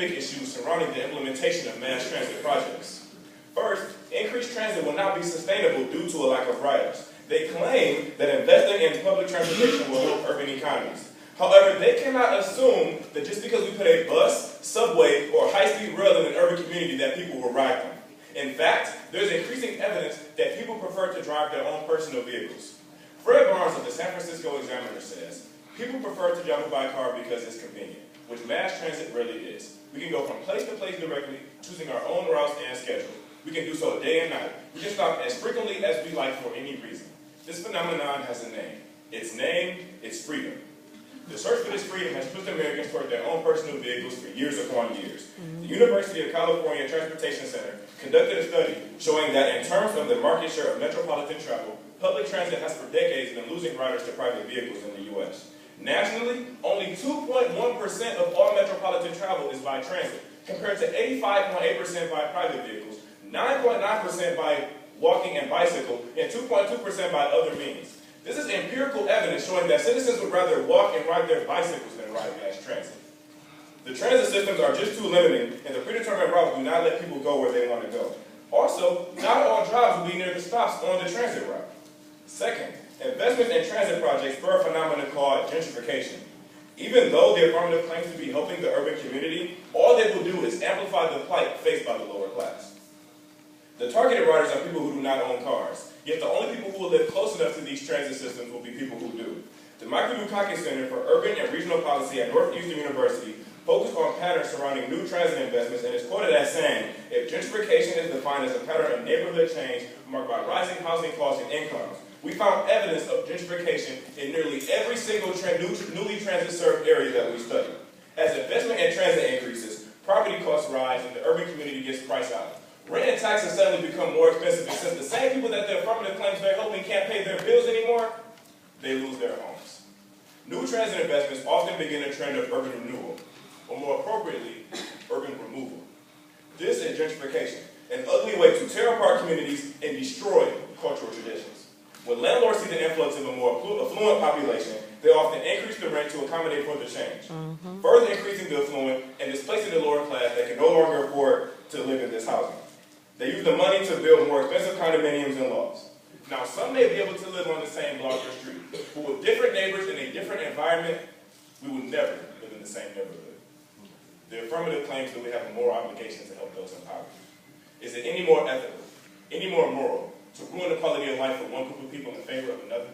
systemic issues surrounding the implementation of mass transit projects. First, increased transit will not be sustainable due to a lack of riders. They claim that investing in public transportation will help urban economies. However, they cannot assume that just because we put a bus, subway, or high-speed rail in an urban community that people will ride them. In fact, there's increasing evidence that people prefer to drive their own personal vehicles. Fred Barnes of the San Francisco Examiner says, people prefer to travel by car because it's convenient, which mass transit really is. We can go from place to place directly, choosing our own routes and schedule. We can do so day and night. We can stop as frequently as we like for any reason. This phenomenon has a name. Its name is freedom. The search for this freedom has pushed Americans toward their own personal vehicles for years upon years. The University of California Transportation Center conducted a study showing that in terms of the market share of metropolitan travel, public transit has for decades been losing riders to private vehicles in the U.S. Nationally, only 2.1% of all metropolitan travel is by transit, compared to 85.8% by private vehicles, 9.9% by walking and bicycle, and 2.2% by other means. This is empirical evidence showing that citizens would rather walk and ride their bicycles than ride mass transit. The transit systems are just too limiting, and the predetermined routes do not let people go where they want to go. Also, not all drives will be near the stops on the transit route. Second, investments in transit projects spur a phenomenon called gentrification. Even though the affirmative claims to be helping the urban community, all they will do is amplify the plight faced by the lower class. The targeted riders are people who do not own cars, yet the only people who will live close enough to these transit systems will be people who do. The Michael Dukakis Center for Urban and Regional Policy at Northeastern University focused on patterns surrounding new transit investments and is quoted as saying, if gentrification is defined as a pattern of neighborhood change marked by rising housing costs and incomes, we found evidence of gentrification in nearly every single newly transit-served area that we studied. As investment in transit increases, property costs rise and the urban community gets priced out. Rent and taxes suddenly become more expensive, and since the same people that the affirmative claims they're helping can't pay their bills anymore, they lose their homes. New transit investments often begin a trend of urban renewal, or more appropriately, urban removal. This is gentrification, an ugly way to tear apart communities and destroy cultural traditions. When landlords see the influx of a more affluent population, they often increase the rent to accommodate for the change, further increasing the affluent and displacing the lower class that can no longer afford to live in this housing. They use the money to build more expensive condominiums and lofts. Now, some may be able to live on the same block or street, but with different neighbors in a different environment, we will never live in the same neighborhood. The affirmative claims that we have a moral obligation to help those in poverty. Is it any more ethical, any more moral, to ruin the quality of life for one group of people in favor of another?